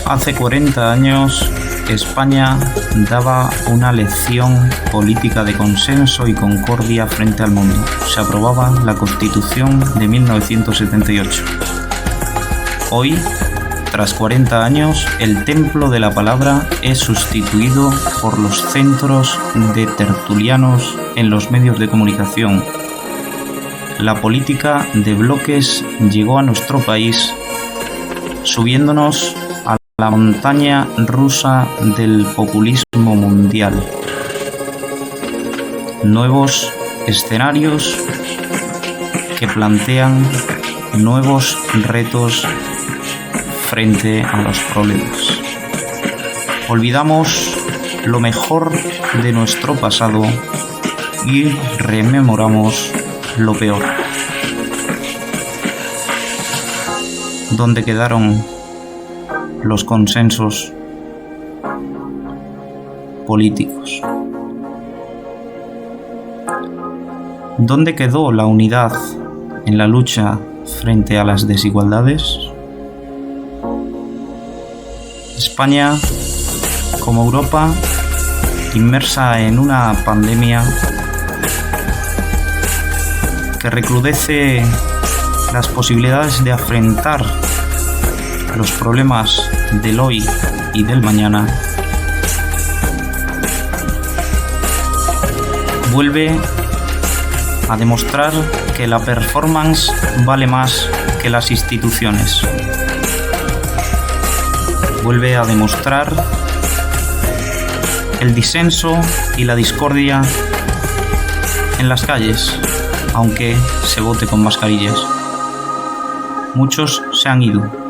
Hace 40 años, España daba una lección política de consenso y concordia frente al mundo. Se aprobaba la Constitución de 1978. Hoy, tras 40 años, el templo de la palabra es sustituido por los centros de tertulianos en los medios de comunicación. La política de bloques llegó a nuestro país, subiéndonos a la montaña rusa del populismo mundial. Nuevos escenarios que plantean nuevos retos frente a los problemas. Olvidamos lo mejor de nuestro pasado y rememoramos lo peor. ¿Dónde quedaron los consensos políticos? ¿Dónde quedó la unidad en la lucha frente a las desigualdades? España, como Europa, inmersa en una pandemia que recrudece las posibilidades de afrontar los problemas del hoy y del mañana, vuelve a demostrar que la performance vale más que las instituciones. Vuelve a demostrar el disenso y la discordia en las calles, aunque se vote con mascarillas. Muchos se han ido.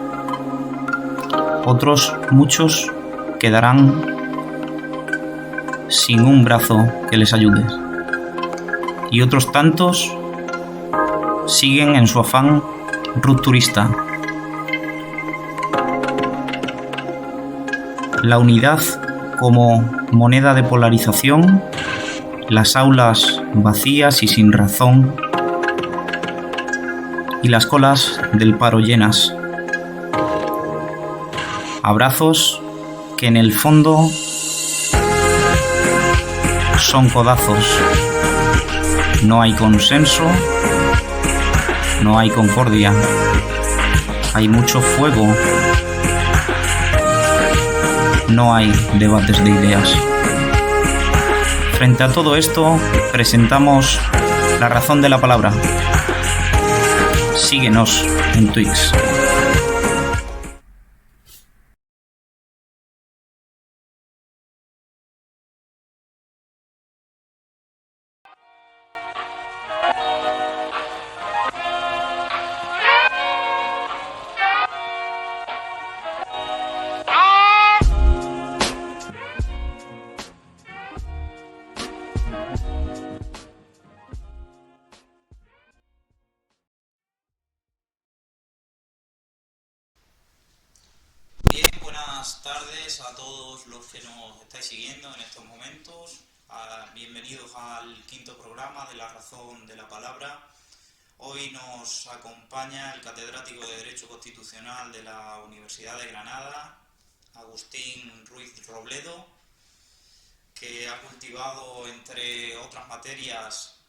Otros muchos quedarán sin un brazo que les ayude. Y otros tantos siguen en su afán rupturista. La unidad como moneda de polarización, las aulas vacías y sin razón, y las colas del paro llenas. Abrazos que en el fondo son codazos. No hay consenso, no hay concordia, hay mucho fuego. No hay debates de ideas. Frente a todo esto, presentamos la razón de la palabra. Síguenos en Twix. Buenas tardes a todos los que nos estáis siguiendo en estos momentos. Bienvenidos al quinto programa de La Razón de la Palabra. Hoy nos acompaña el catedrático de Derecho Constitucional de la Universidad de Granada, Agustín Ruiz Robledo, que ha cultivado, entre otras materias,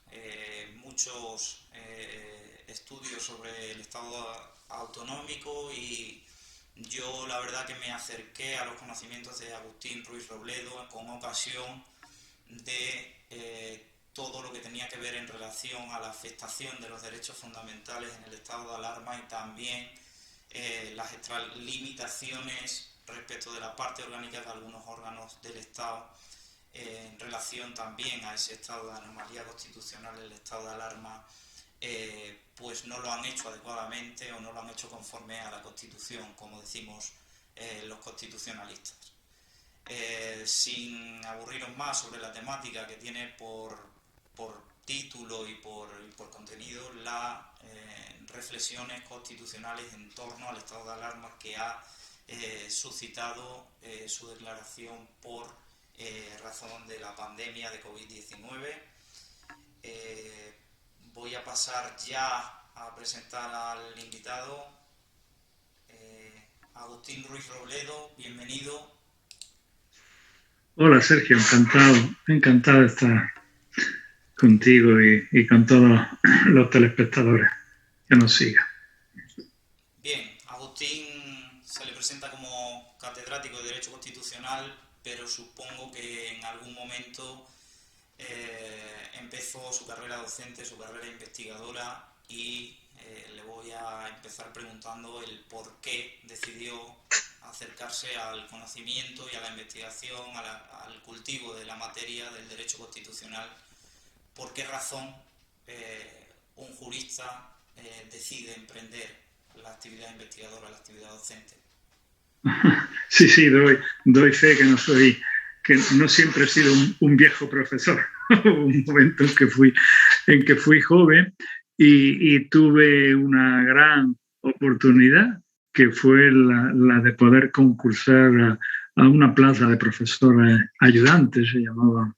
muchos estudios sobre el Estado autonómico, y yo la verdad que me acerqué a los conocimientos de Agustín Ruiz Robledo con ocasión de todo lo que tenía que ver en relación a la afectación de los derechos fundamentales en el estado de alarma, y también las extralimitaciones respecto de la parte orgánica de algunos órganos del Estado en relación también a ese estado de anomalía constitucional, el estado de alarma. Pues no lo han hecho adecuadamente o no lo han hecho conforme a la Constitución, como decimos los constitucionalistas. Sin aburriros más sobre la temática que tiene por título y por contenido las reflexiones constitucionales en torno al estado de alarma que ha suscitado su declaración por razón de la pandemia de COVID-19. Voy a pasar ya a presentar al invitado, Agustín Ruiz Robledo, bienvenido. Hola Sergio, encantado de estar contigo y con todos los telespectadores que nos sigan. Bien, Agustín se le presenta como catedrático de Derecho Constitucional, pero supongo que en algún momento empezó su carrera docente, su carrera investigadora y le voy a empezar preguntando el por qué decidió acercarse al conocimiento y a la investigación, al cultivo de la materia del derecho constitucional. ¿Por qué razón un jurista decide emprender la actividad investigadora, la actividad docente? Sí, sí, doy fe que no siempre he sido un viejo profesor. Hubo un momento en que fui joven y tuve una gran oportunidad que fue la de poder concursar a una plaza de profesor ayudante, se llamaba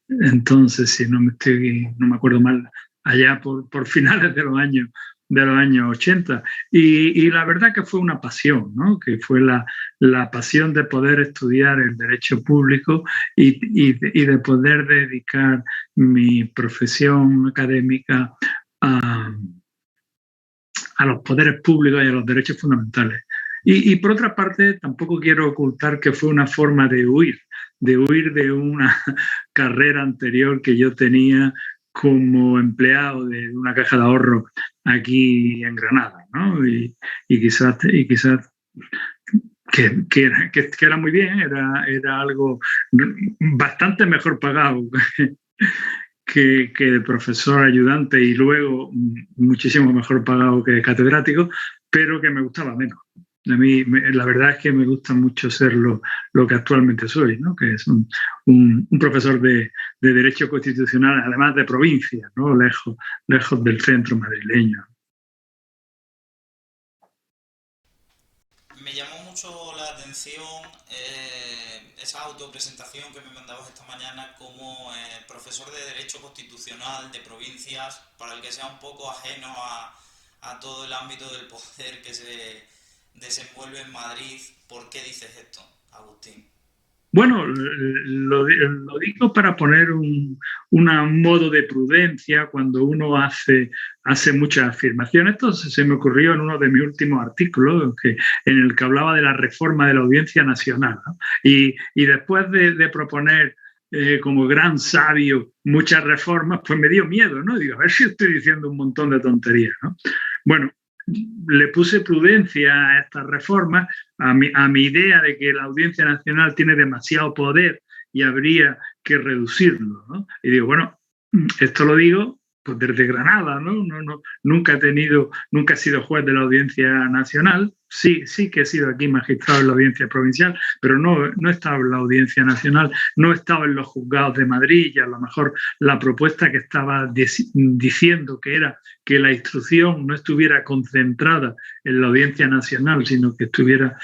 entonces, si no me acuerdo mal, allá por finales de los años 80. Y la verdad que fue una pasión, ¿no? Que fue la pasión de poder estudiar el derecho público y de poder dedicar mi profesión académica a, a los poderes públicos y a los derechos fundamentales. Y por otra parte, tampoco quiero ocultar que fue una forma de huir de una carrera anterior que yo tenía como empleado de una caja de ahorro aquí en Granada, ¿no? Y quizás que era muy bien, era algo bastante mejor pagado que de profesor ayudante y luego muchísimo mejor pagado que catedrático, pero que me gustaba menos. A mí, la verdad es que me gusta mucho ser lo que actualmente soy, ¿no? Que es un profesor de Derecho Constitucional, además de provincia, ¿no? Lejos del centro madrileño. Me llamó mucho la atención esa autopresentación que me mandabas esta mañana como profesor de Derecho Constitucional de provincias, para el que sea un poco ajeno a todo el ámbito del poder que se desenvuelve en Madrid. ¿Por qué dices esto, Agustín? Bueno, lo digo para poner un modo de prudencia cuando uno hace muchas afirmaciones. Esto se me ocurrió en uno de mis últimos artículos, en el que hablaba de la reforma de la Audiencia Nacional, ¿no? Y después de proponer como gran sabio muchas reformas, pues me dio miedo, ¿no? Digo, a ver si estoy diciendo un montón de tonterías, ¿no? Bueno, le puse prudencia a estas reformas, a mi idea de que la Audiencia Nacional tiene demasiado poder y habría que reducirlo, ¿no? Y digo, bueno, esto lo digo pues desde Granada, ¿no? Nunca he sido juez de la Audiencia Nacional, sí que he sido aquí magistrado en la Audiencia Provincial, pero no he estado en la Audiencia Nacional, no he estado en los juzgados de Madrid y a lo mejor la propuesta que estaba diciendo que era que la instrucción no estuviera concentrada en la Audiencia Nacional, sino que estuviera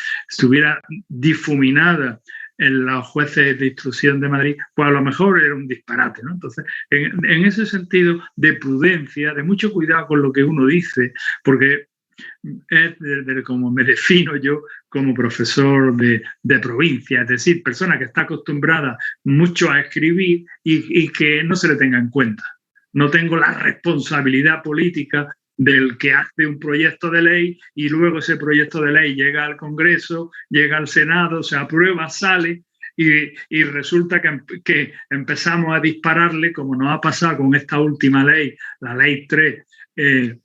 difuminada en los jueces de instrucción de Madrid, pues a lo mejor era un disparate, ¿no? Entonces, en ese sentido de prudencia, de mucho cuidado con lo que uno dice, porque es como me defino yo como profesor de provincia, es decir, persona que está acostumbrada mucho a escribir y que no se le tenga en cuenta. No tengo la responsabilidad política del que hace un proyecto de ley y luego ese proyecto de ley llega al Congreso, llega al Senado, se aprueba, sale y resulta que empezamos a dispararle, como nos ha pasado con esta última ley, la ley 3, de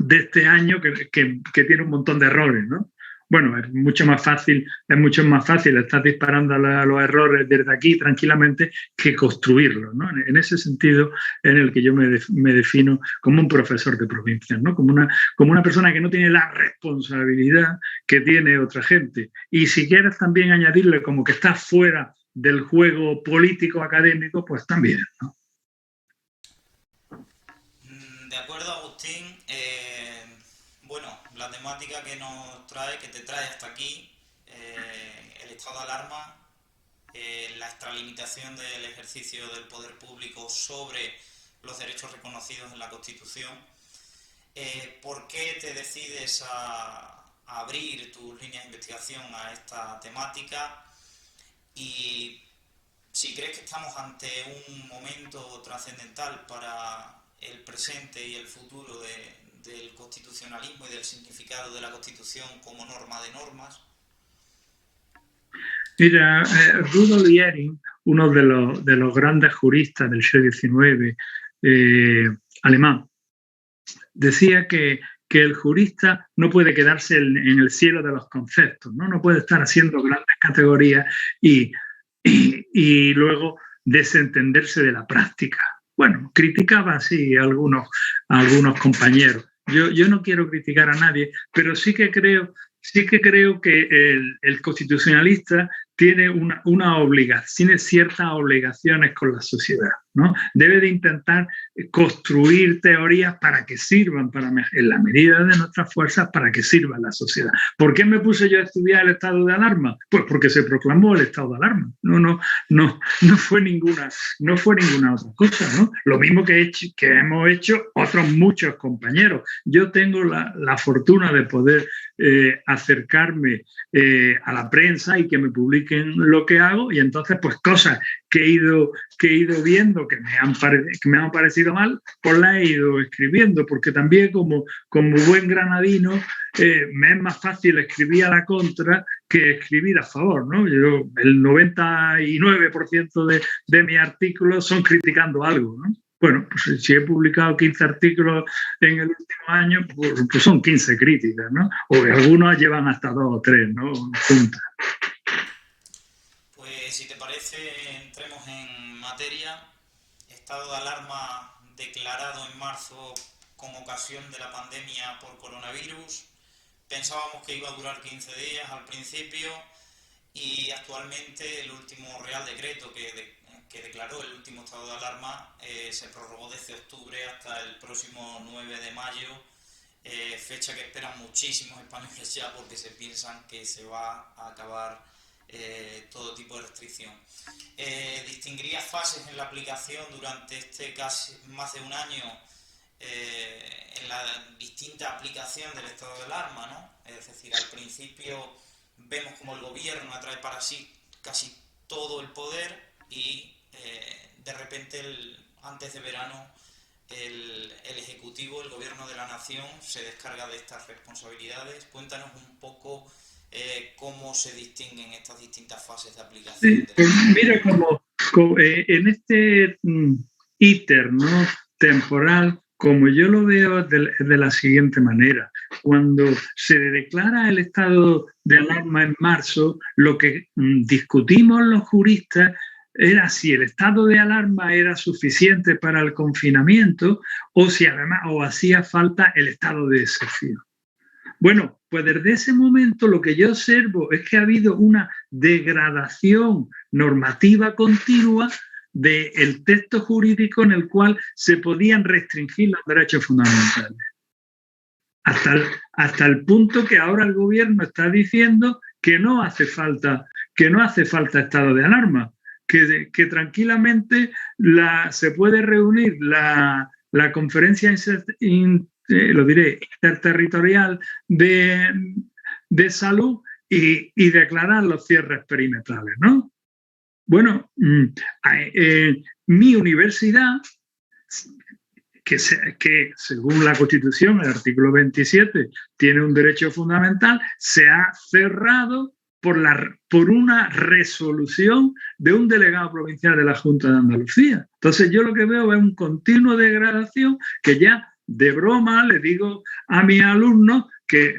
este año que tiene un montón de errores, ¿no? Bueno, es mucho más fácil estar disparando a los errores desde aquí tranquilamente que construirlos, ¿no? En ese sentido en el que yo me defino como un profesor de provincias, ¿no? Como una persona que no tiene la responsabilidad que tiene otra gente. Y si quieres también añadirle como que está fuera del juego político académico, pues también, ¿no? De acuerdo, Agustín. Bueno, la temática que te trae hasta aquí, el estado de alarma, la extralimitación del ejercicio del poder público sobre los derechos reconocidos en la Constitución. ¿Por qué te decides a abrir tus líneas de investigación a esta temática y si crees que estamos ante un momento trascendental para el presente y el futuro del constitucionalismo y del significado de la Constitución como norma de normas. Mira, Rudolf Ihring, uno de los grandes juristas del siglo XIX alemán, decía que el jurista no puede quedarse en el cielo de los conceptos, no puede estar haciendo grandes categorías y luego desentenderse de la práctica. Bueno, criticaba así a algunos compañeros. Yo no quiero criticar a nadie, pero sí que creo que el constitucionalista tiene una obligación, tiene ciertas obligaciones con la sociedad, ¿no? Debe de intentar construir teorías para que sirvan, en la medida de nuestras fuerzas, para que sirva a la sociedad. ¿Por qué me puse yo a estudiar el estado de alarma? Pues porque se proclamó el estado de alarma. No fue ninguna otra cosa, ¿no? Lo mismo que hemos hecho otros muchos compañeros. Yo tengo la fortuna de poder acercarme a la prensa y que me publiquen lo que hago, y entonces pues cosas que he ido viendo que me han parecido mal, pues las he ido escribiendo, porque también como buen granadino me es más fácil escribir a la contra que escribir a favor, ¿no? El 99% de mis artículos son criticando algo, ¿no? Bueno, pues si he publicado 15 artículos en el último año, pues son 15 críticas, ¿no? O algunos llevan hasta 2 o 3, ¿no? Juntas. Pues si te parece, entremos en materia. Estado de alarma declarado en marzo con ocasión de la pandemia por coronavirus. Pensábamos que iba a durar 15 días al principio y actualmente el último Real Decreto que declaró el último estado de alarma se prorrogó desde octubre hasta el próximo 9 de mayo, fecha que esperan muchísimos españoles ya porque se piensan que se va a acabar todo tipo de restricción. Distinguiría fases en la aplicación durante casi más de un año en la distinta aplicación del estado de alarma, ¿no? Es decir, al principio vemos como el gobierno atrae para sí casi todo el poder y de repente antes de verano el Ejecutivo, el Gobierno de la Nación, se descarga de estas responsabilidades. Cuéntanos un poco cómo se distinguen estas distintas fases de aplicación. Sí, mira, en este íter, ¿no?, temporal, como yo lo veo de la siguiente manera. Cuando se declara el estado de alarma en marzo, lo que discutimos los juristas era si el estado de alarma era suficiente para el confinamiento o si además hacía falta el estado de excepción. Bueno, pues desde ese momento lo que yo observo es que ha habido una degradación normativa continua del texto jurídico en el cual se podían restringir los derechos fundamentales. Hasta el punto que ahora el gobierno está diciendo que no hace falta estado de alarma, que tranquilamente se puede reunir la conferencia interterritorial de salud y declarar los cierres perimetrales, ¿no? Bueno, mi universidad, que según la Constitución, el artículo 27, tiene un derecho fundamental, se ha cerrado por una resolución de un delegado provincial de la Junta de Andalucía. Entonces yo lo que veo es un continuo degradación que ya de broma le digo a mis alumnos que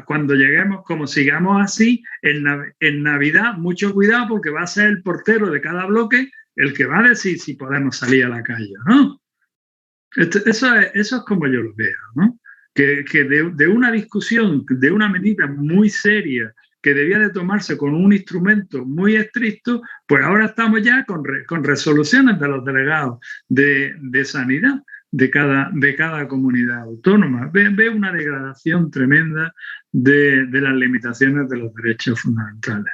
cuando lleguemos, como sigamos así, en Navidad, mucho cuidado porque va a ser el portero de cada bloque el que va a decir si podemos salir a la calle, ¿no? Eso es como yo lo veo, ¿no? Que de una discusión, de una medida muy seria que debía de tomarse con un instrumento muy estricto, pues ahora estamos ya con resoluciones de los delegados de sanidad de cada comunidad autónoma. Ve una degradación tremenda de las limitaciones de los derechos fundamentales.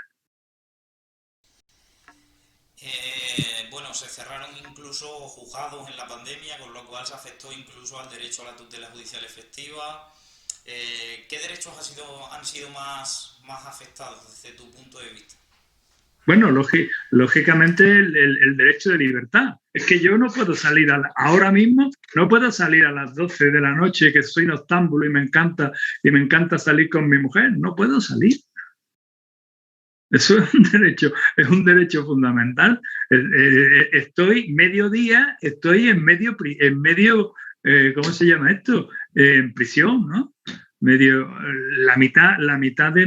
Bueno, se cerraron incluso juzgados en la pandemia, con lo cual se afectó incluso al derecho a la tutela judicial efectiva, ¿Qué derechos han sido más afectados desde tu punto de vista? Bueno, lógicamente el derecho de libertad. Es que yo no puedo salir ahora mismo, no puedo salir a las 12 de la noche, que soy noctámbulo y me encanta salir con mi mujer. No puedo salir. Eso es un derecho fundamental. Estoy mediodía, estoy ¿cómo se llama esto? En prisión, ¿no? La mitad de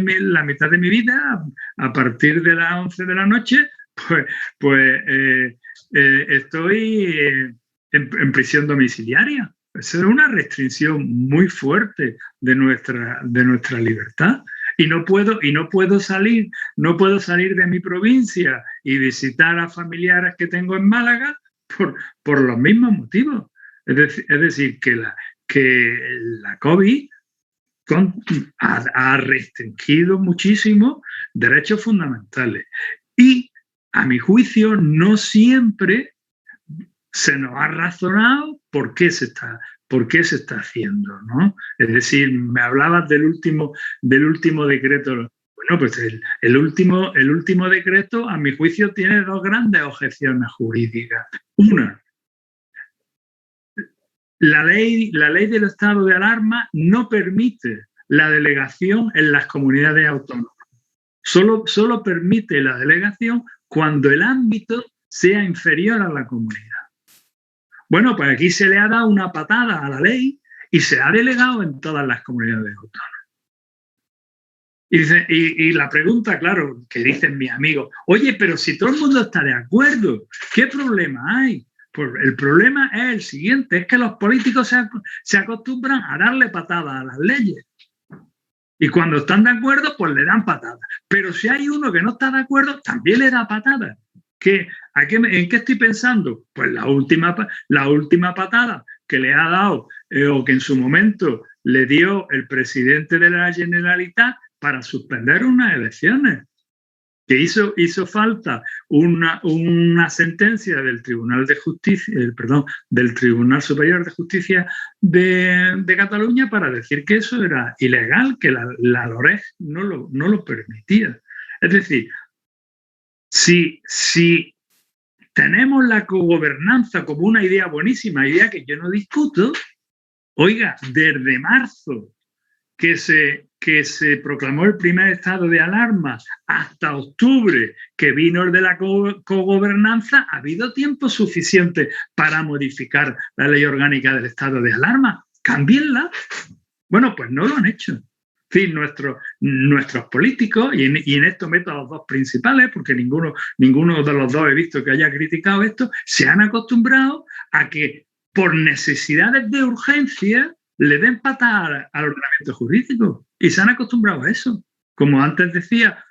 mi vida, a partir de las 11 de la noche, pues, pues estoy en prisión domiciliaria. Eso es una restricción muy fuerte de nuestra libertad. Y no puedo salir, no puedo salir de mi provincia y visitar a familiares que tengo en Málaga por los mismos motivos. Es decir que la COVID ha restringido muchísimo derechos fundamentales. Y, a mi juicio, no siempre se nos ha razonado por qué se está haciendo, ¿no? Es decir, me hablabas del último decreto. Bueno, pues el último decreto, a mi juicio, tiene dos grandes objeciones jurídicas. Una, la ley del estado de alarma no permite la delegación en las comunidades autónomas. Solo permite la delegación cuando el ámbito sea inferior a la comunidad. Bueno, pues aquí se le ha dado una patada a la ley y se ha delegado en todas las comunidades autónomas. Y la pregunta, claro, que dicen mis amigos, oye, pero si todo el mundo está de acuerdo, ¿qué problema hay? Pues el problema es el siguiente, es que los políticos se acostumbran a darle patadas a las leyes. Y cuando están de acuerdo, pues le dan patadas. Pero si hay uno que no está de acuerdo, también le da patadas. ¿En qué estoy pensando? Pues la última patada que le ha dado o que en su momento le dio el presidente de la Generalitat para suspender unas elecciones. Que hizo falta una sentencia del Tribunal de Justicia, del Tribunal Superior de Justicia de Cataluña para decir que eso era ilegal, que la LOREG no lo permitía. Es decir, si tenemos la cogobernanza como una idea buenísima, idea que yo no discuto, oiga, desde marzo que se proclamó el primer estado de alarma hasta octubre, que vino el de la cogobernanza, ha habido tiempo suficiente para modificar la ley orgánica del estado de alarma. Cámbienla. Bueno, pues no lo han hecho. Sí, nuestros políticos, y en esto meto a los dos principales, porque ninguno de los dos he visto que haya criticado esto, se han acostumbrado a que por necesidades de urgencia le den patada al ordenamiento jurídico y se han acostumbrado a eso. Como antes decía,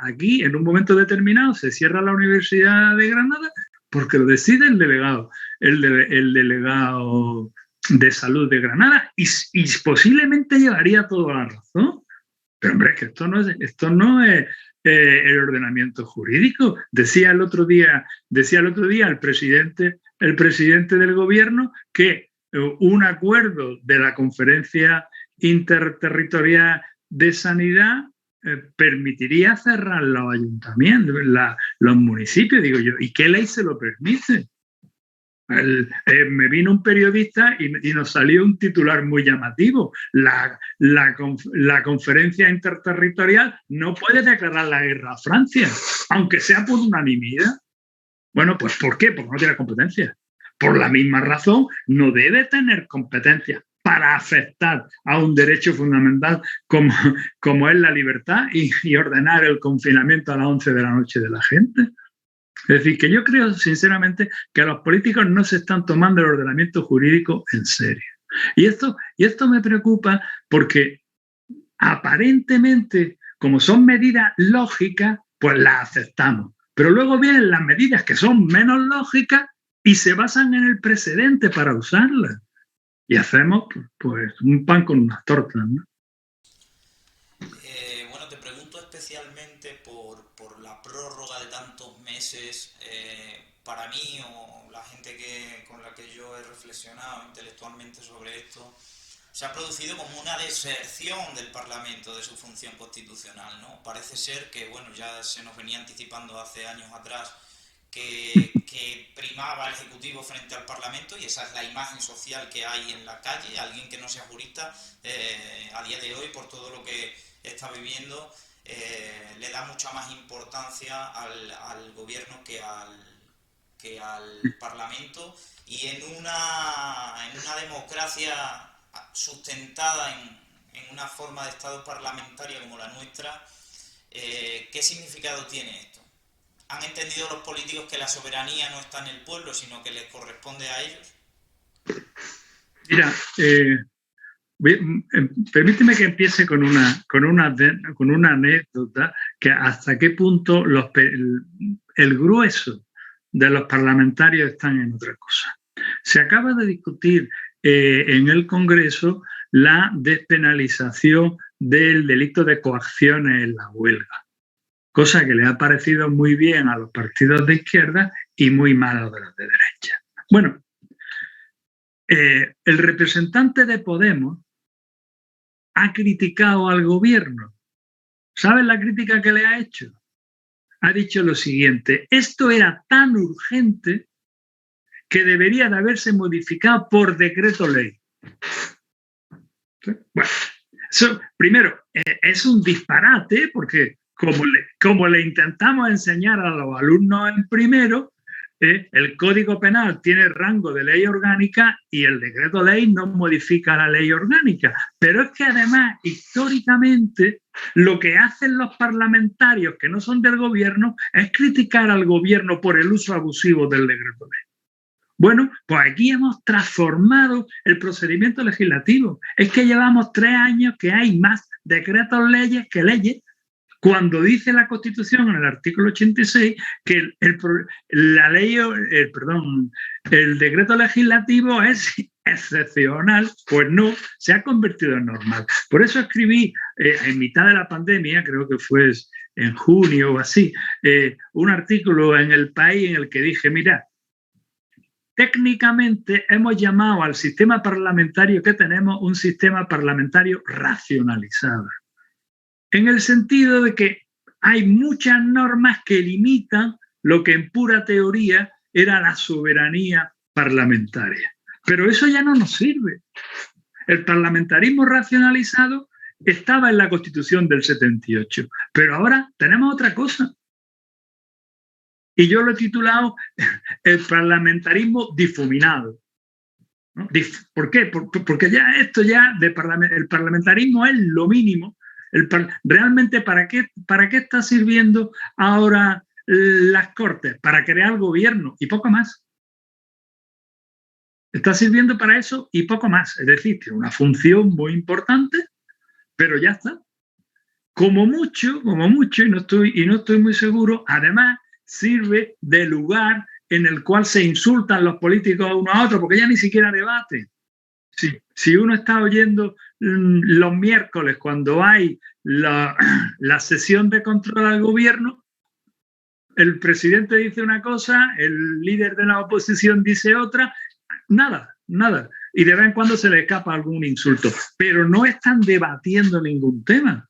aquí en un momento determinado se cierra la Universidad de Granada porque lo decide el delegado de Salud de Granada y posiblemente llevaría toda la razón. Pero hombre, es que esto no es el ordenamiento jurídico. Decía el otro día el presidente del gobierno que un acuerdo de la Conferencia Interterritorial de Sanidad permitiría cerrar los ayuntamientos, los municipios. Digo yo, ¿y qué ley se lo permite? Me vino un periodista y nos salió un titular muy llamativo. La conferencia interterritorial no puede declarar la guerra a Francia, aunque sea por unanimidad. Bueno, pues ¿por qué? Porque no tiene competencia. Por la misma razón, no debe tener competencia para afectar a un derecho fundamental como es la libertad y ordenar el confinamiento a las 11 de la noche de la gente. Es decir, que yo creo sinceramente que los políticos no se están tomando el ordenamiento jurídico en serio. Y esto me preocupa porque aparentemente, como son medidas lógicas, pues las aceptamos. Pero luego vienen las medidas que son menos lógicas y se basan en el precedente para usarlas. Y hacemos pues un pan con unas tortas, ¿no? Bueno, te pregunto especialmente por la prórroga de tantos meses. Para mí o la gente con la que yo he reflexionado intelectualmente sobre esto, se ha producido como una deserción del Parlamento de su función constitucional, ¿no? Parece ser que, bueno, ya se nos venía anticipando hace años atrás que primaba el Ejecutivo frente al Parlamento, y esa es la imagen social que hay en la calle. Alguien que no sea jurista, a día de hoy, por todo lo que está viviendo, le da mucha más importancia al gobierno que al Parlamento, y en una democracia sustentada en una forma de Estado parlamentaria como la nuestra, ¿qué significado tiene esto? ¿Han entendido los políticos que la soberanía no está en el pueblo, sino que les corresponde a ellos? Mira, permíteme que empiece con una anécdota, que hasta qué punto el grueso de los parlamentarios están en otra cosa. Se acaba de discutir en el Congreso la despenalización del delito de coacciones en la huelga, cosa que le ha parecido muy bien a los partidos de izquierda y muy mal a los de derecha. Bueno, el representante de Podemos ha criticado al gobierno. ¿Saben la crítica que le ha hecho? Ha dicho lo siguiente: esto era tan urgente que debería de haberse modificado por decreto ley. Bueno, eso, primero, es un disparate, porque como le intentamos enseñar a los alumnos en primero, el Código Penal tiene rango de ley orgánica y el decreto ley no modifica la ley orgánica. Pero es que además, históricamente, lo que hacen los parlamentarios que no son del gobierno es criticar al gobierno por el uso abusivo del decreto ley. Bueno, pues aquí hemos transformado el procedimiento legislativo. Es que llevamos 3 años que hay más decretos leyes que leyes, cuando dice la Constitución en el artículo 86 que el decreto legislativo es excepcional. Pues no, se ha convertido en normal. Por eso escribí en mitad de la pandemia, creo que fue en junio o así, un artículo en El País en el que dije: mira, técnicamente hemos llamado al sistema parlamentario que tenemos un sistema parlamentario racionalizado, en el sentido de que hay muchas normas que limitan lo que en pura teoría era la soberanía parlamentaria. Pero eso ya no nos sirve. El parlamentarismo racionalizado estaba en la Constitución del 78, pero ahora tenemos otra cosa. Y yo lo he titulado el parlamentarismo difuminado, ¿no? ¿Por qué? Porque ya esto el parlamentarismo es lo mínimo. Realmente, ¿para qué está sirviendo ahora las Cortes? Para crear gobierno y poco más. Está sirviendo para eso y poco más. Es decir, tiene una función muy importante, pero ya está. Como mucho, y no estoy muy seguro, además sirve de lugar en el cual se insultan los políticos uno a otro, porque ya ni siquiera debate. Si uno está oyendo los miércoles, cuando hay la sesión de control al gobierno, el presidente dice una cosa, el líder de la oposición dice otra, nada. Y de vez en cuando se le escapa algún insulto, pero no están debatiendo ningún tema.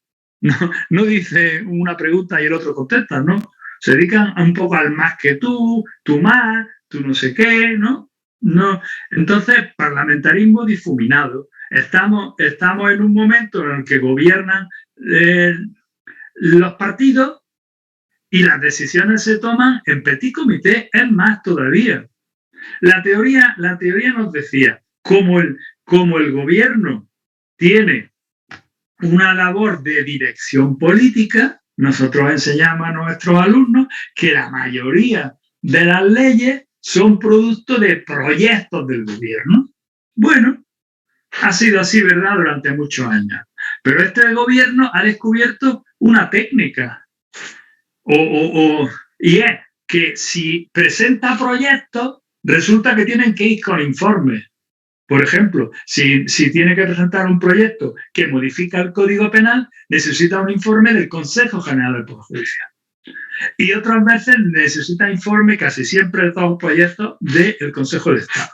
No dice una pregunta y el otro contesta, ¿no? Se dedican un poco al más que tú más, tú no sé qué, ¿no? No. Entonces, parlamentarismo difuminado. Estamos en un momento en el que gobiernan los partidos y las decisiones se toman en petit comité. Es más todavía. La teoría nos decía, como el gobierno tiene una labor de dirección política, nosotros enseñamos a nuestros alumnos que la mayoría de las leyes son producto de proyectos del gobierno. Bueno, ha sido así, ¿verdad?, durante muchos años. Pero este gobierno ha descubierto una técnica. Y es que si presenta proyectos, resulta que tienen que ir con informes. Por ejemplo, si tiene que presentar un proyecto que modifica el Código Penal, necesita un informe del Consejo General del Poder Judicial. Y otras veces necesita informe, casi siempre de todos los proyectos, del Consejo de Estado.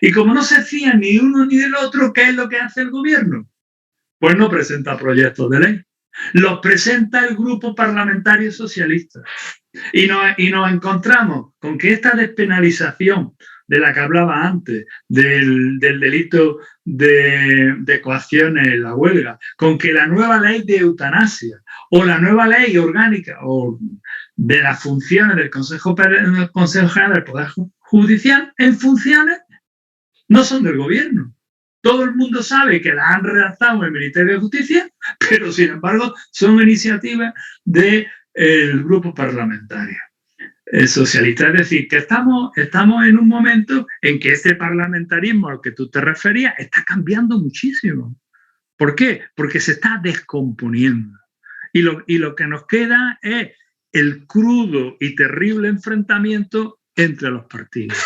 Y como no se fían ni uno ni del otro, ¿qué es lo que hace el gobierno? Pues no presenta proyectos de ley. Los presenta el grupo parlamentario socialista. Y nos encontramos con que esta despenalización de la que hablaba antes, del delito de coacciones en la huelga, con que la nueva ley de eutanasia o la nueva ley orgánica o de las funciones del Consejo General del Poder Judicial en funciones no son del gobierno. Todo el mundo sabe que las han redactado en el Ministerio de Justicia, pero sin embargo son iniciativas del grupo parlamentario socialista. Es decir, que estamos en un momento en que este parlamentarismo al que tú te referías está cambiando muchísimo. ¿Por qué? Porque se está descomponiendo. Y lo que nos queda es el crudo y terrible enfrentamiento entre los partidos.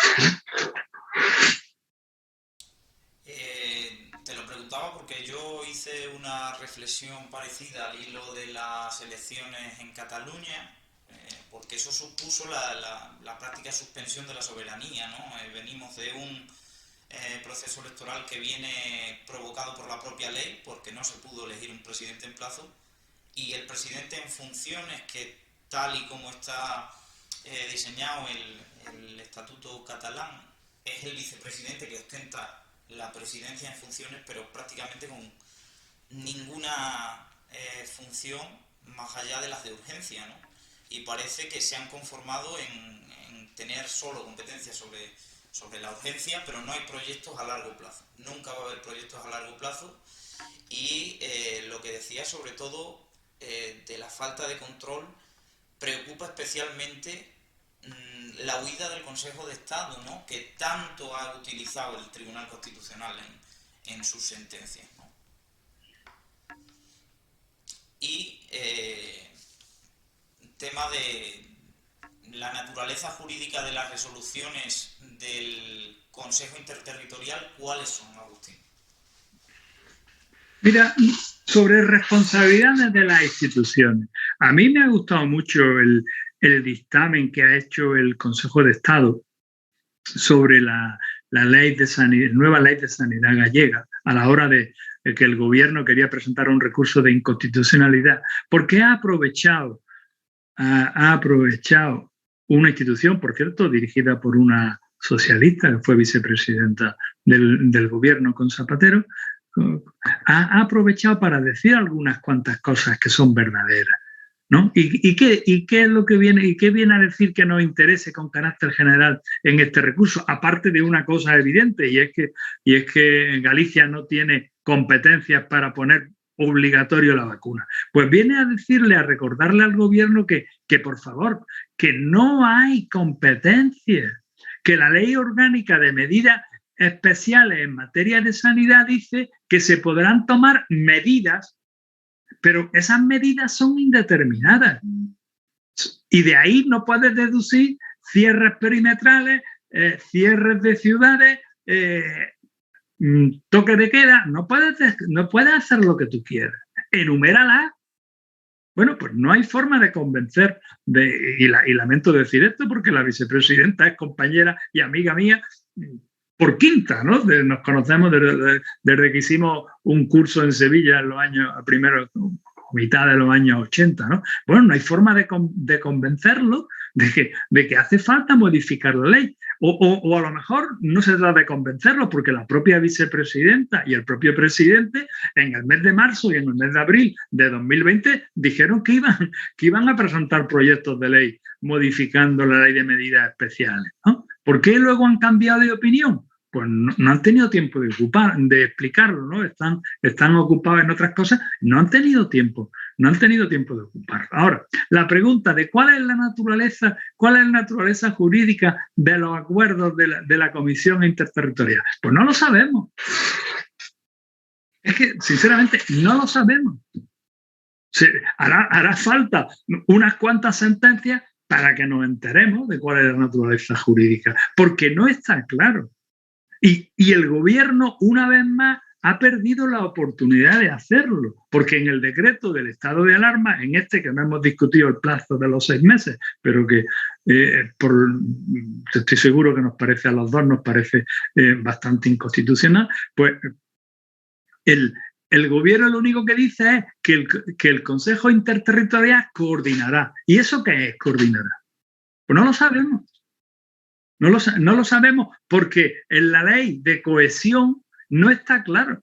Te lo preguntaba porque yo hice una reflexión parecida al hilo de las elecciones en Cataluña, porque eso supuso la práctica suspensión de la soberanía, ¿no? Venimos de un proceso electoral que viene provocado por la propia ley, porque no se pudo elegir un presidente en plazo, y el presidente en funciones, que tal y como está diseñado el estatuto catalán, es el vicepresidente que ostenta la presidencia en funciones, pero prácticamente con ninguna función más allá de las de urgencia, ¿no? Y parece que se han conformado en tener solo competencias sobre la urgencia, pero no hay proyectos a largo plazo. Nunca va a haber proyectos a largo plazo. Y lo que decía sobre todo de la falta de control preocupa especialmente la huida del Consejo de Estado, ¿no? Que tanto ha utilizado el Tribunal Constitucional en sus sentencias, ¿no? Y tema de la naturaleza jurídica de las resoluciones del Consejo Interterritorial, ¿cuáles son, Agustín? Mira, sobre responsabilidades de las instituciones. A mí me ha gustado mucho el dictamen que ha hecho el Consejo de Estado sobre la ley de sanidad, nueva ley de sanidad gallega, a la hora de que el gobierno quería presentar un recurso de inconstitucionalidad, porque ha aprovechado una institución, por cierto, dirigida por una socialista, que fue vicepresidenta del gobierno con Zapatero, ha aprovechado para decir algunas cuantas cosas que son verdaderas, ¿no? ¿Y qué es lo que viene? ¿Y qué viene a decir que nos interese con carácter general en este recurso? Aparte de una cosa evidente, y es que Galicia no tiene competencias para poner obligatorio la vacuna. Pues viene a decirle, a recordarle al gobierno que por favor, que no hay competencias, que la ley orgánica de medidas especiales en materia de sanidad dice que se podrán tomar medidas, pero esas medidas son indeterminadas. Y de ahí no puedes deducir cierres perimetrales, cierres de ciudades, toque de queda. No puedes hacer lo que tú quieras. Enumérala. Bueno, pues no hay forma de convencer, y lamento decir esto porque la vicepresidenta es compañera y amiga mía por quinta, ¿no? Nos conocemos desde que hicimos un curso en Sevilla en los años, mitad de los años 80, ¿no? Bueno, no hay forma de convencerlo de que hace falta modificar la ley. O a lo mejor no se trata de convencerlo porque la propia vicepresidenta y el propio presidente en el mes de marzo y en el mes de abril de 2020 dijeron que iban a presentar proyectos de ley modificando la ley de medidas especiales, ¿no? ¿Por qué luego han cambiado de opinión? Pues no han tenido tiempo de explicarlo, ¿no? Están ocupados en otras cosas, no han tenido tiempo de ocuparlo. Ahora, la pregunta de cuál es la naturaleza jurídica de los acuerdos de la Comisión Interterritorial, pues no lo sabemos. Es que, sinceramente, no lo sabemos. Hará falta unas cuantas sentencias para que nos enteremos de cuál es la naturaleza jurídica, porque no está claro. Y el gobierno, una vez más, ha perdido la oportunidad de hacerlo, porque en el decreto del estado de alarma, en este que no hemos discutido el plazo de los 6 meses, pero que estoy seguro que nos parece a los dos, nos parece bastante inconstitucional, pues el gobierno lo único que dice es que el Consejo Interterritorial coordinará. ¿Y eso qué es coordinará? Pues no lo sabemos. No lo sabemos porque en la ley de cohesión no está claro.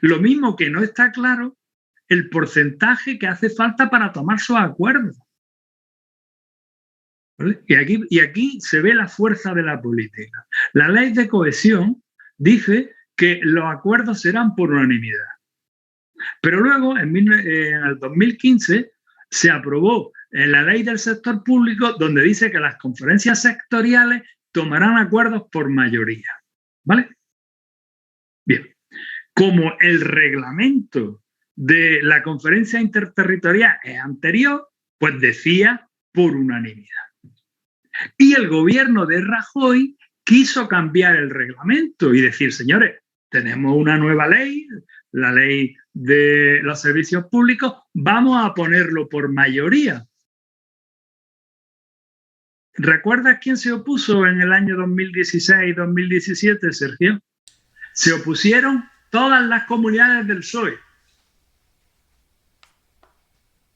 Lo mismo que no está claro el porcentaje que hace falta para tomar sus acuerdos. ¿Vale? Y aquí se ve la fuerza de la política. La ley de cohesión dice que los acuerdos serán por unanimidad. Pero luego, en el 2015, se aprobó la ley del sector público donde dice que las conferencias sectoriales tomarán acuerdos por mayoría. ¿Vale? Bien. Como el reglamento de la conferencia interterritorial es anterior, pues decía por unanimidad. Y el gobierno de Rajoy quiso cambiar el reglamento y decir, señores, tenemos una nueva ley, la ley de los servicios públicos, vamos a ponerlo por mayoría. ¿Recuerdas quién se opuso en el año 2016-2017, Sergio? Se opusieron todas las comunidades del PSOE.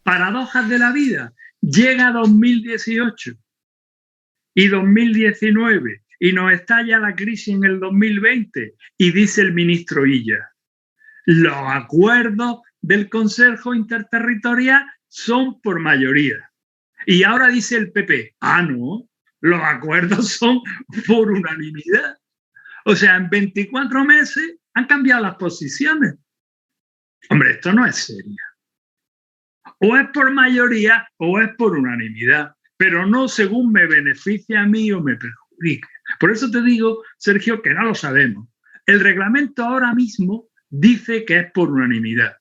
Paradojas de la vida. Llega 2018 y 2019 y nos estalla la crisis en el 2020 y dice el ministro Illa, los acuerdos del Consejo Interterritorial son por mayoría. Y ahora dice el PP, no, los acuerdos son por unanimidad. O sea, en 24 meses han cambiado las posiciones. Hombre, esto no es serio. O es por mayoría o es por unanimidad, pero no según me beneficia a mí o me perjudique. Por eso te digo, Sergio, que no lo sabemos. El reglamento ahora mismo dice que es por unanimidad.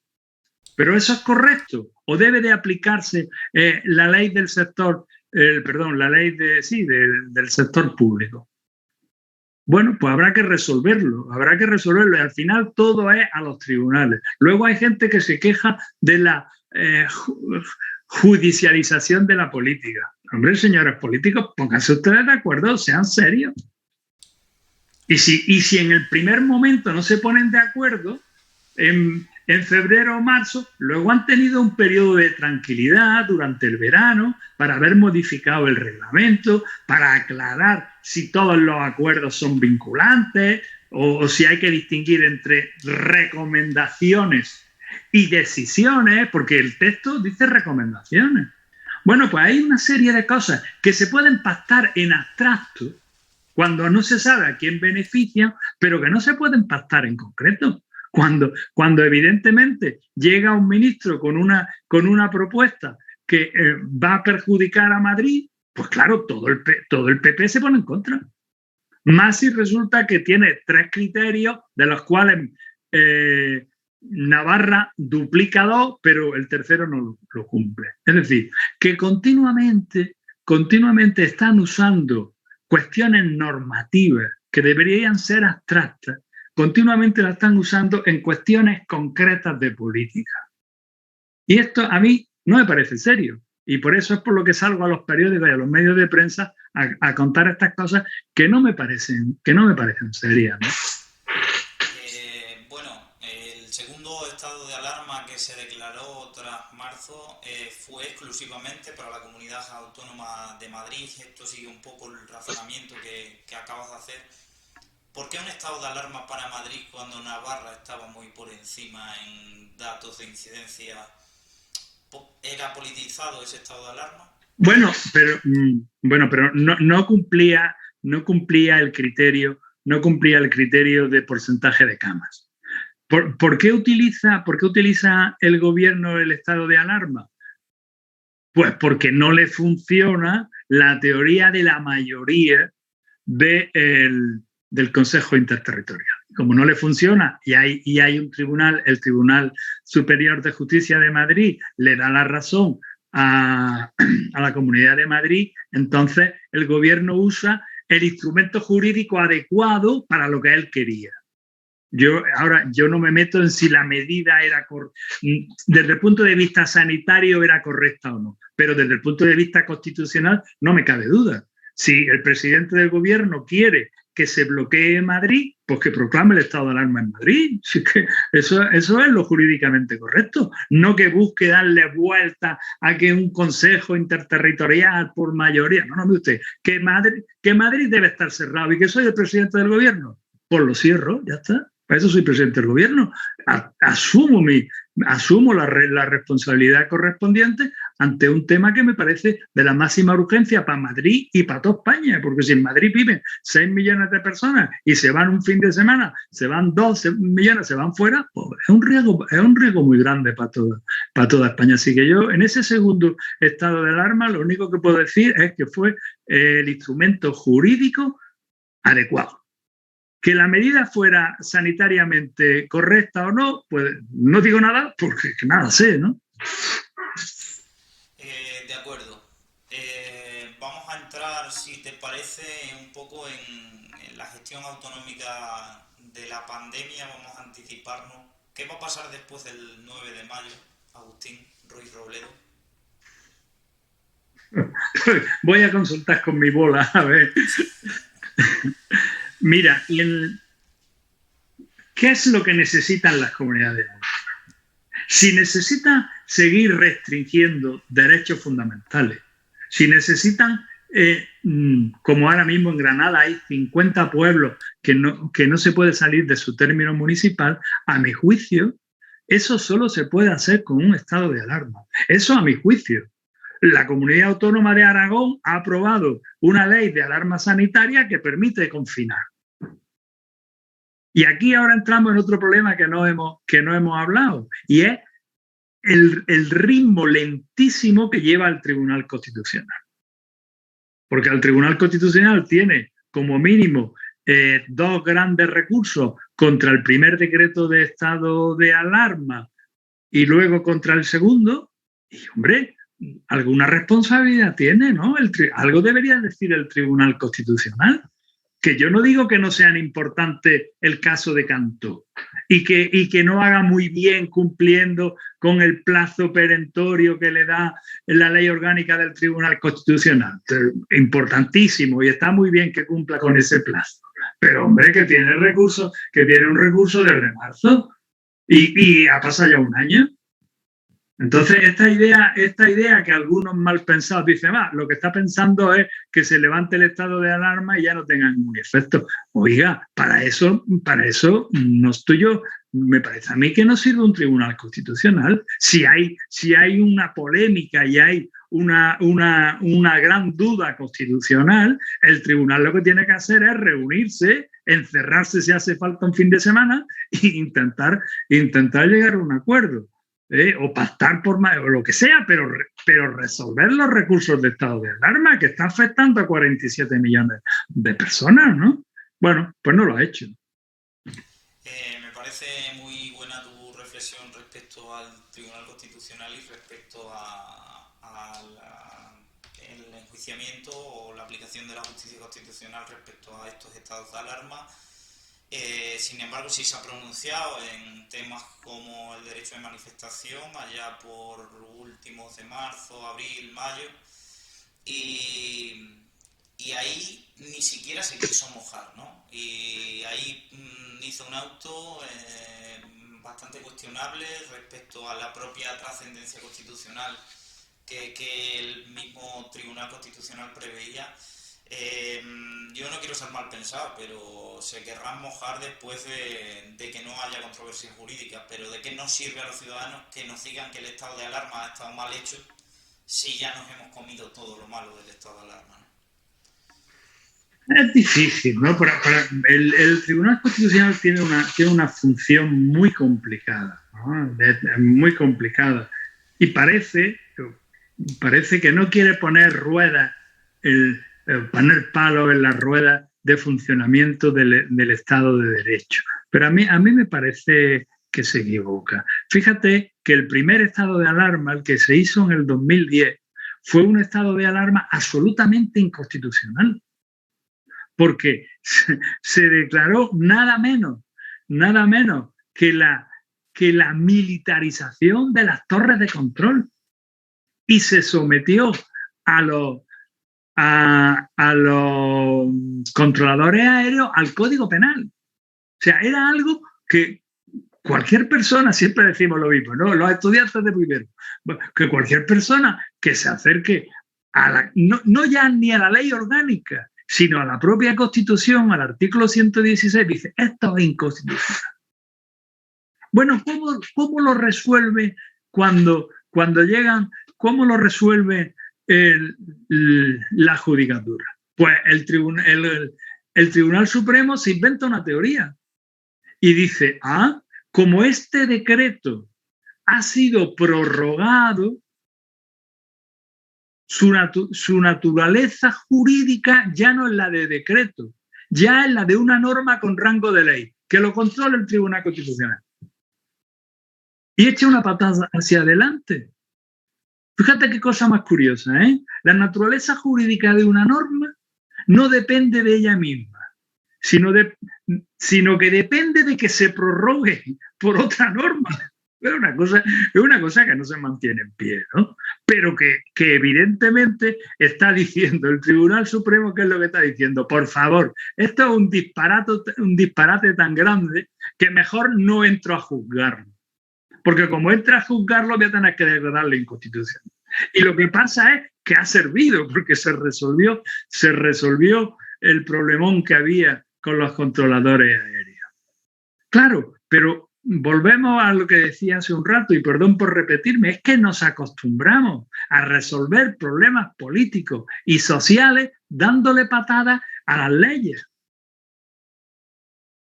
¿Pero eso es correcto? ¿O debe de aplicarse la ley del sector, la ley del sector público? Bueno, pues habrá que resolverlo. Y al final todo es a los tribunales. Luego hay gente que se queja de la judicialización de la política. Hombre, señores políticos, pónganse ustedes de acuerdo, sean serios. Y si en el primer momento no se ponen de acuerdo, en febrero o marzo, luego han tenido un periodo de tranquilidad durante el verano para haber modificado el reglamento, para aclarar si todos los acuerdos son vinculantes o si hay que distinguir entre recomendaciones y decisiones, porque el texto dice recomendaciones. Bueno, pues hay una serie de cosas que se pueden pactar en abstracto cuando no se sabe a quién benefician, pero que no se pueden pactar en concreto. Cuando evidentemente llega un ministro con una propuesta que va a perjudicar a Madrid, pues claro, todo el PP se pone en contra. Más si resulta que tiene 3 criterios, de los cuales Navarra duplica 2, pero el tercero no lo cumple. Es decir, que continuamente están usando cuestiones normativas que deberían ser abstractas, continuamente la están usando en cuestiones concretas de política. Y esto a mí no me parece serio. Y por eso es por lo que salgo a los periódicos y a los medios de prensa a contar estas cosas que no me parecen serias, ¿no? Bueno, el segundo estado de alarma que se declaró tras marzo fue exclusivamente para la Comunidad Autónoma de Madrid. Esto sigue un poco el razonamiento que acabas de hacer. ¿Por qué un estado de alarma para Madrid cuando Navarra estaba muy por encima en datos de incidencia? ¿Era politizado ese estado de alarma? Bueno, pero no cumplía el criterio de porcentaje de camas. ¿Por qué utiliza el gobierno el estado de alarma? Pues porque no le funciona la teoría de la mayoría del Consejo Interterritorial. Como no le funciona y hay un tribunal, el Tribunal Superior de Justicia de Madrid, le da la razón a la Comunidad de Madrid, entonces el gobierno usa el instrumento jurídico adecuado para lo que él quería. Yo no me meto en si la medida era desde el punto de vista sanitario era correcta o no, pero desde el punto de vista constitucional no me cabe duda. Si el presidente del gobierno quiere que se bloquee Madrid, pues que proclame el estado de alarma en Madrid. Eso es lo jurídicamente correcto. No que busque darle vuelta a que un consejo interterritorial por mayoría. No, mire usted, que Madrid debe estar cerrado y que soy el presidente del gobierno. Pues lo cierro, ya está. Para eso soy presidente del gobierno. Asumo la responsabilidad correspondiente ante un tema que me parece de la máxima urgencia para Madrid y para toda España, porque si en Madrid viven 6 millones de personas y se van un fin de semana, se van 12 millones, se van fuera, pues es un riesgo muy grande para toda España. Así que yo, en ese segundo estado de alarma, lo único que puedo decir es que fue el instrumento jurídico adecuado. Que la medida fuera sanitariamente correcta o no, pues no digo nada porque nada sé, ¿no? De acuerdo. Vamos a entrar, si te parece, un poco en la gestión autonómica de la pandemia. Vamos a anticiparnos. ¿Qué va a pasar después del 9 de mayo, Agustín Ruiz Robledo? Voy a consultar con mi bola, a ver. Mira, ¿qué es lo que necesitan las comunidades? Si necesitan seguir restringiendo derechos fundamentales, si necesitan, como ahora mismo en Granada hay 50 pueblos que no se puede salir de su término municipal, a mi juicio, eso solo se puede hacer con un estado de alarma. Eso a mi juicio. La Comunidad Autónoma de Aragón ha aprobado una ley de alarma sanitaria que permite confinar. Y aquí ahora entramos en otro problema que no hemos hablado, y es el ritmo lentísimo que lleva el Tribunal Constitucional. Porque el Tribunal Constitucional tiene como mínimo 2 grandes recursos contra el primer decreto de estado de alarma y luego contra el segundo, y hombre, alguna responsabilidad tiene, ¿no? Algo debería decir el Tribunal Constitucional. Que yo no digo que no sean importantes el caso de Cantó y que no haga muy bien cumpliendo con el plazo perentorio que le da la ley orgánica del Tribunal Constitucional. Importantísimo y está muy bien que cumpla con ese plazo. Pero, hombre, que tiene un recurso desde marzo y ha pasado ya un año. Entonces, esta idea que algunos mal pensados dicen, lo que está pensando es que se levante el estado de alarma y ya no tenga ningún efecto. Oiga, para eso no estoy yo. Me parece a mí que no sirve un tribunal constitucional. Si hay una polémica y hay una gran duda constitucional, el tribunal lo que tiene que hacer es reunirse, encerrarse si hace falta un fin de semana e intentar llegar a un acuerdo. O pactar por más, o lo que sea, pero resolver los recursos de estado de alarma que está afectando a 47 millones de personas, ¿no? Bueno, pues no lo ha hecho. Me parece muy buena tu reflexión respecto al Tribunal Constitucional y respecto el enjuiciamiento o la aplicación de la justicia constitucional respecto a estos estados de alarma. Sin embargo, sí se ha pronunciado en temas como el derecho de manifestación, allá por últimos de marzo, abril, mayo, y ahí ni siquiera se quiso mojar, ¿no? Y ahí hizo un auto bastante cuestionable respecto a la propia trascendencia constitucional que el mismo Tribunal Constitucional preveía. Yo no quiero ser mal pensado, pero se querrán mojar después de que no haya controversias jurídicas, pero ¿de qué nos sirve a los ciudadanos que nos digan que el estado de alarma ha estado mal hecho si ya nos hemos comido todo lo malo del estado de alarma, ¿no? Es difícil, ¿no? El Tribunal Constitucional tiene una función muy complicada, ¿no? Muy complicada, y parece que no quiere poner poner palos en las ruedas de funcionamiento del Estado de Derecho. Pero a mí me parece que se equivoca. Fíjate que el primer estado de alarma, el que se hizo en el 2010, fue un estado de alarma absolutamente inconstitucional, porque se declaró nada menos nada menos que la militarización de las torres de control y se sometió a los controladores aéreos al Código Penal. O sea, era algo que cualquier persona, siempre decimos lo mismo, ¿no? Los estudiantes de primero, que cualquier persona que se acerque a no ya ni a la ley orgánica, sino a la propia Constitución, al artículo 116, dice, esto es inconstitucional. Bueno, ¿cómo lo resuelve cuando llegan, cómo lo resuelve la judicatura? Pues el Tribunal Supremo se inventa una teoría y dice, como este decreto ha sido prorrogado, su naturaleza jurídica ya no es la de decreto, ya es la de una norma con rango de ley, que lo controla el Tribunal Constitucional. Y echa una patada hacia adelante. Fíjate qué cosa más curiosa, ¿eh? La naturaleza jurídica de una norma no depende de ella misma, sino que depende de que se prorrogue por otra norma. Es una cosa que no se mantiene en pie, ¿no? Pero que evidentemente está diciendo el Tribunal Supremo, ¿qué es lo que está diciendo? Por favor, esto es un disparate tan grande que mejor no entro a juzgarlo. Porque como entra a juzgarlo, voy a tener que declarar la inconstitución. Y lo que pasa es que ha servido, porque se resolvió el problemón que había con los controladores aéreos. Claro, pero volvemos a lo que decía hace un rato, y perdón por repetirme, es que nos acostumbramos a resolver problemas políticos y sociales dándole patadas a las leyes.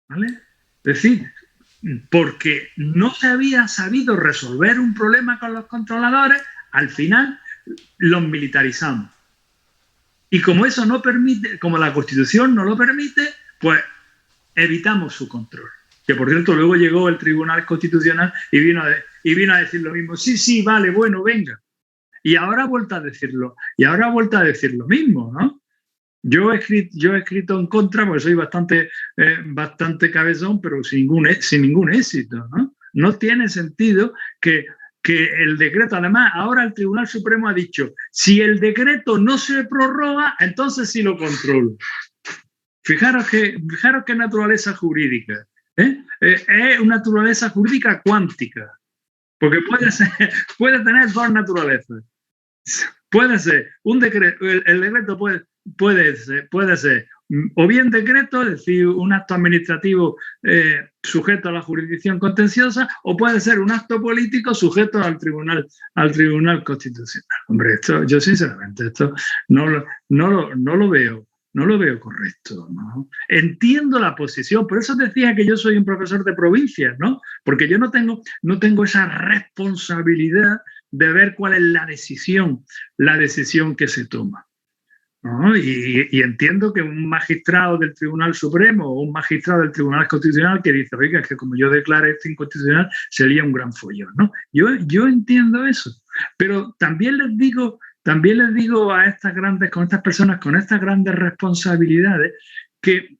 ¿Vale? Es decir, porque no se había sabido resolver un problema con los controladores, al final los militarizamos. Y como eso no permite, como la Constitución no lo permite, pues evitamos su control. Que por cierto, luego llegó el Tribunal Constitucional y vino a decir lo mismo. Sí, vale, bueno, venga. Y ahora ha vuelto a decirlo. Y ahora ha vuelto a decir lo mismo, ¿no? Yo he escrito en contra porque soy bastante cabezón, pero sin ningún éxito, ¿no? No tiene sentido que el decreto, además, ahora el Tribunal Supremo ha dicho, si el decreto no se prorroga, entonces sí lo controlo. Fijaros qué naturaleza jurídica. Es una naturaleza jurídica cuántica, porque puede tener dos naturalezas. Puede ser un decreto, el decreto puede ser o bien decreto, es decir, un acto administrativo sujeto a la jurisdicción contenciosa, o puede ser un acto político sujeto al Tribunal Constitucional. Hombre, yo sinceramente no lo veo correcto, ¿no? Entiendo la posición, por eso decía que yo soy un profesor de provincias, ¿no? Porque yo no tengo esa responsabilidad de ver cuál es la decisión que se toma, ¿no? Y entiendo que un magistrado del Tribunal Supremo o un magistrado del Tribunal Constitucional que dice, oiga, es que como yo declare esto inconstitucional sería un gran follón, ¿no? Yo entiendo eso, pero también les digo a estas personas con estas grandes responsabilidades que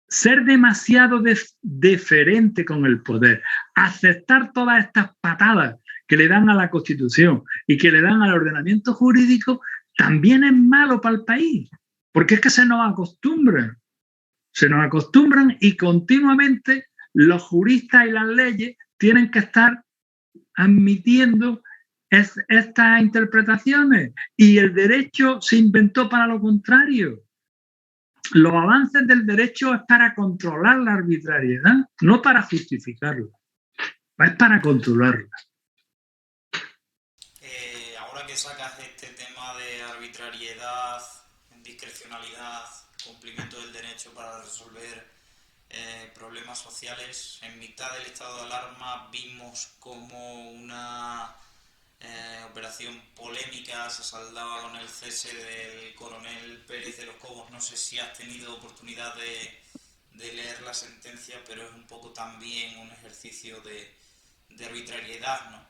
ser demasiado deferente con el poder, aceptar todas estas patadas que le dan a la Constitución y que le dan al ordenamiento jurídico, también es malo para el país, porque es que se nos acostumbran y continuamente los juristas y las leyes tienen que estar admitiendo estas interpretaciones y el derecho se inventó para lo contrario. Los avances del derecho es para controlar la arbitrariedad, no para justificarla, es para controlarla. Ahora que sacas este tema de arbitrariedad, discrecionalidad, cumplimiento del derecho para resolver problemas sociales, en mitad del estado de alarma vimos como una operación polémica se saldaba con el cese del coronel Pérez de los Cobos. No sé si has tenido oportunidad de leer la sentencia, pero es un poco también un ejercicio de arbitrariedad, ¿no?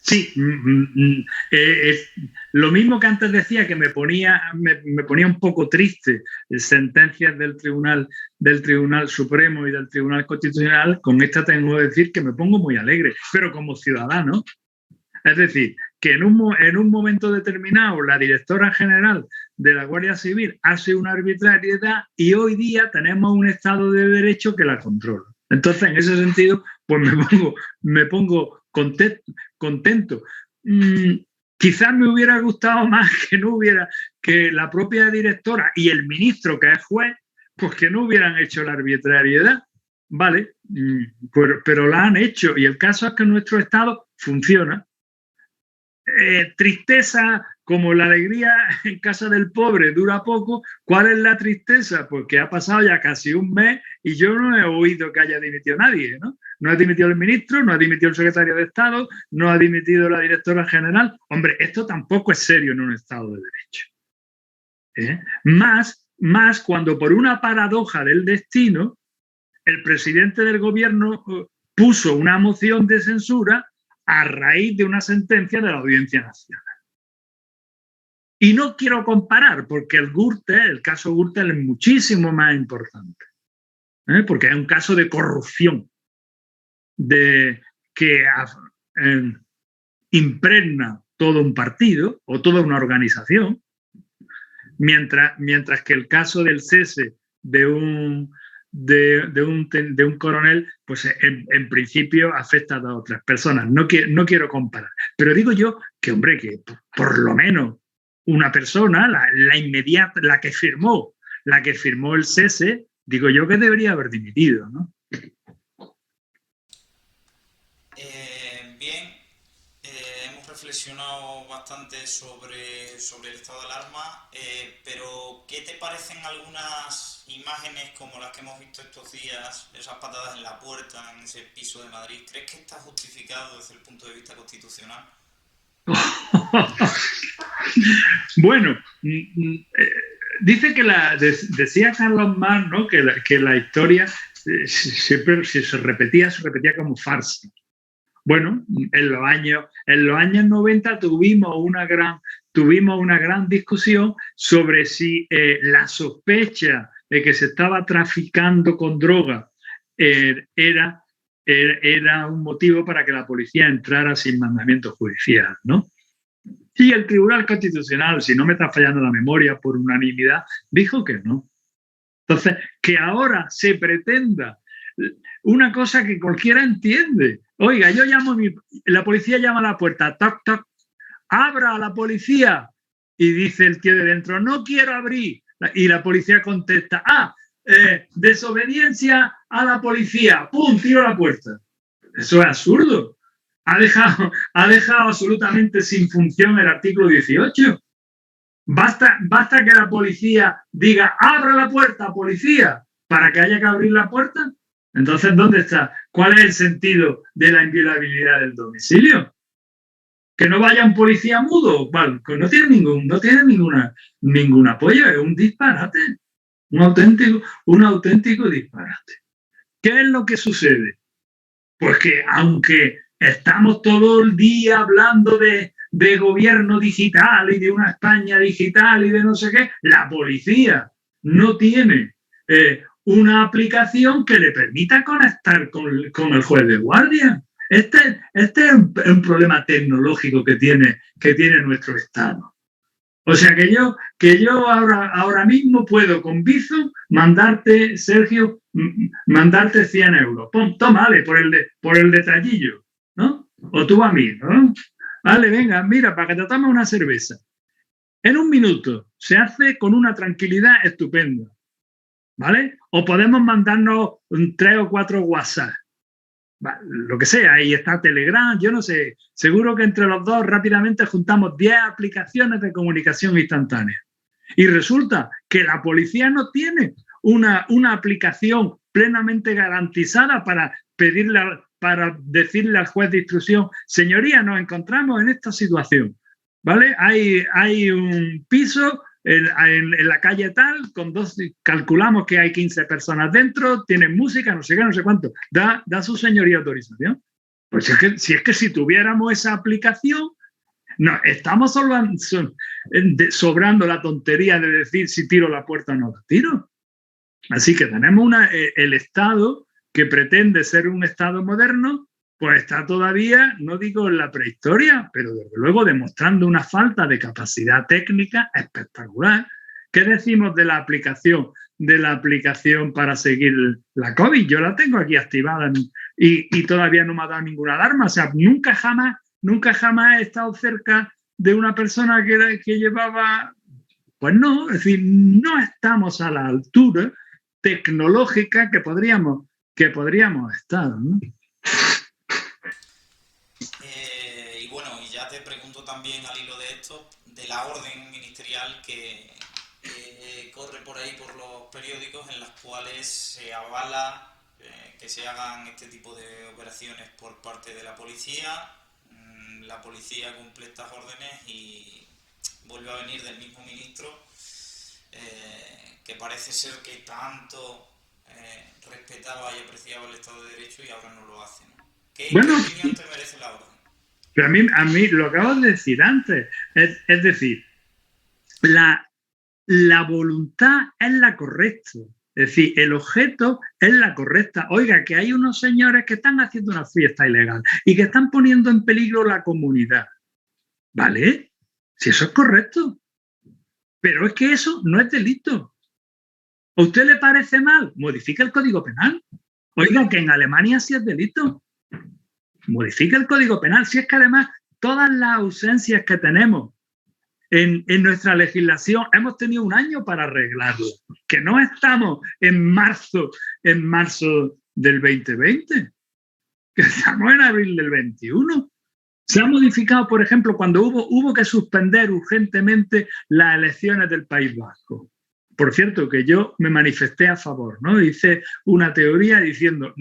Sí, lo mismo que antes decía que me ponía un poco triste sentencias del Tribunal Supremo y del Tribunal Constitucional, con esta tengo que decir que me pongo muy alegre, pero como ciudadano. Es decir, que en un momento determinado la directora general de la Guardia Civil hace una arbitrariedad y hoy día tenemos un Estado de Derecho que la controla. Entonces, en ese sentido, pues me pongo contento. Quizás me hubiera gustado más que la propia directora y el ministro, que es juez, pues que no hubieran hecho la arbitrariedad. Vale, pero la han hecho y el caso es que nuestro Estado funciona. Tristeza, como la alegría en casa del pobre dura poco. ¿Cuál es la tristeza? Pues que ha pasado ya casi un mes y yo no he oído que haya dimitido nadie, ¿no? No ha dimitido el ministro, no ha dimitido el secretario de Estado, no ha dimitido la directora general. Hombre, esto tampoco es serio en un Estado de Derecho. Más cuando por una paradoja del destino el presidente del gobierno puso una moción de censura a raíz de una sentencia de la Audiencia Nacional. Y no quiero comparar, porque el caso Gürtel es muchísimo más importante, porque es un caso de corrupción que impregna todo un partido o toda una organización, mientras que el caso del cese de un coronel, pues en principio afecta a otras personas. No quiero comparar. Pero digo yo que, hombre, que por lo menos una persona, la inmediata, la que firmó el cese, digo yo que debería haber dimitido, ¿no? Bien, hemos reflexionado bastante sobre el estado de alarma, pero ¿qué te parecen algunas imágenes como las que hemos visto estos días, esas patadas en la puerta en ese piso de Madrid? ¿Crees que está justificado desde el punto de vista constitucional? Bueno, dice que decía Carlos Marx, ¿no? que la historia siempre se repetía como farsa. Bueno, en los años 90 tuvimos una gran discusión sobre si la sospecha de que se estaba traficando con droga era un motivo para que la policía entrara sin mandamiento judicial, ¿no? Y el Tribunal Constitucional, si no me está fallando la memoria, por unanimidad, dijo que no. Entonces, que ahora se pretenda una cosa que cualquiera entiende. Oiga, la policía llama a la puerta, toc, toc, abra a la policía. Y dice el tío de dentro, no quiero abrir. Y la policía contesta, desobediencia a la policía, ¡pum!, tiro a la puerta. Eso es absurdo. Ha dejado absolutamente sin función el artículo 18. Basta que la policía diga, abra la puerta, policía, para que haya que abrir la puerta. Entonces, ¿dónde está? ¿Cuál es el sentido de la inviolabilidad del domicilio? ¿Que no vaya un policía mudo? Bueno, pues no tiene ningún apoyo, es un disparate, un auténtico disparate. ¿Qué es lo que sucede? Pues que aunque estamos todo el día hablando de gobierno digital y de una España digital y de no sé qué, la policía no tiene una aplicación que le permita conectar con el juez de guardia. Este es un problema tecnológico que tiene nuestro Estado. O sea que yo ahora mismo puedo con Bizum mandarte, Sergio, 100 euros. Tómale por el detallillo, ¿no? O tú a mí, ¿no? Vale, venga, mira, para que te tomes una cerveza. En un minuto se hace con una tranquilidad estupenda, ¿vale? O podemos mandarnos 3 o 4 WhatsApp, lo que sea, ahí está Telegram, yo no sé, seguro que entre los dos rápidamente juntamos 10 aplicaciones de comunicación instantánea. Y resulta que la policía no tiene una aplicación plenamente garantizada para decirle al juez de instrucción, señoría, nos encontramos en esta situación, ¿vale? Hay un piso en la calle tal, calculamos que hay 15 personas dentro, tienen música, no sé qué, no sé cuánto. Da su señoría autorización. Pues si es que si tuviéramos esa aplicación, no, estamos sobrando la tontería de decir si tiro la puerta o no la tiro. Así que tenemos el Estado que pretende ser un Estado moderno, pues está todavía, no digo en la prehistoria, pero desde luego demostrando una falta de capacidad técnica espectacular. ¿Qué decimos de la aplicación? De la aplicación para seguir la COVID. Yo la tengo aquí activada y todavía no me ha dado ninguna alarma. O sea, nunca jamás he estado cerca de una persona que llevaba... Pues no, es decir, no estamos a la altura tecnológica que podríamos estar, ¿no? Y bueno, y ya te pregunto también al hilo de esto, de la orden ministerial que corre por ahí por los periódicos en las cuales se avala que se hagan este tipo de operaciones por parte de la policía. La policía cumple estas órdenes y vuelve a venir del mismo ministro, que parece ser que tanto respetaba y apreciaba el Estado de Derecho y ahora no lo hace, ¿no? ¿Qué opinión te merece la orden? Pero a mí lo acabo de decir antes, es decir, la voluntad es la correcta. Es decir, el objeto es la correcta. Oiga, que hay unos señores que están haciendo una fiesta ilegal y que están poniendo en peligro la comunidad. ¿Vale? Si eso es correcto. Pero es que eso no es delito. ¿A usted le parece mal? Modifica el Código Penal. Oiga, que en Alemania sí es delito. Modifica el Código Penal. Si es que además todas las ausencias que tenemos en nuestra legislación hemos tenido un año para arreglarlo, que no estamos en marzo del 2020, que estamos en abril del 21. Se ha modificado, por ejemplo, cuando hubo que suspender urgentemente las elecciones del País Vasco. Por cierto, que yo me manifesté a favor, ¿no? Hice una teoría diciendo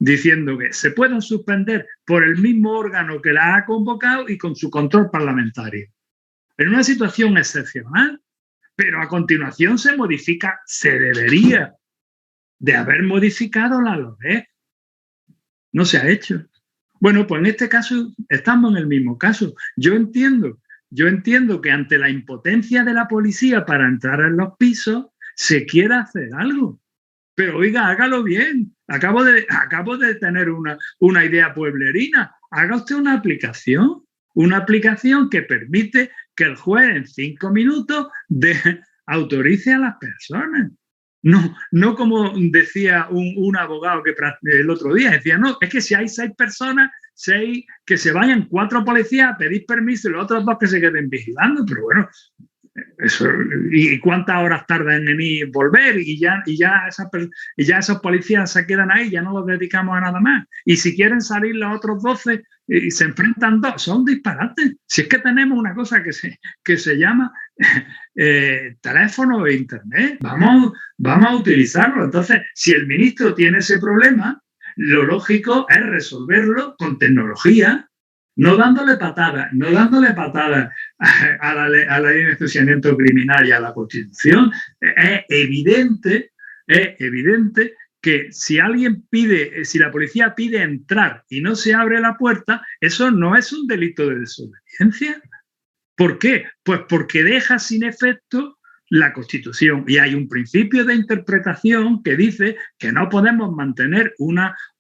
que se pueden suspender por el mismo órgano que la ha convocado y con su control parlamentario. En una situación excepcional, pero a continuación se modifica, se debería de haber modificado la LODES. No se ha hecho. Bueno, pues en este caso estamos en el mismo caso. Yo entiendo que ante la impotencia de la policía para entrar en los pisos se quiera hacer algo. Pero oiga, hágalo bien. Acabo de tener una idea pueblerina. Haga usted una aplicación que permite que el juez en 5 minutos autorice a las personas. No como decía un abogado que el otro día, decía, no, es que si hay 6 personas, 6 que se vayan 4 policías a pedir permiso y los otros 2 que se queden vigilando, pero bueno, eso, ¿y cuántas horas tardan en ir volver? Y ya esos policías se quedan ahí, ya no los dedicamos a nada más. Y si quieren salir los otros 12 y se enfrentan 2, son disparates. Si es que tenemos una cosa que se llama teléfono e internet, vamos a utilizarlo. Entonces, si el ministro tiene ese problema, lo lógico es resolverlo con tecnología, no dándole patadas a la ley de enjuiciamiento criminal y a la Constitución. Es evidente que si la policía pide entrar y no se abre la puerta, eso no es un delito de desobediencia. ¿Por qué? Pues porque deja sin efecto la Constitución. Y hay un principio de interpretación que dice que no podemos mantener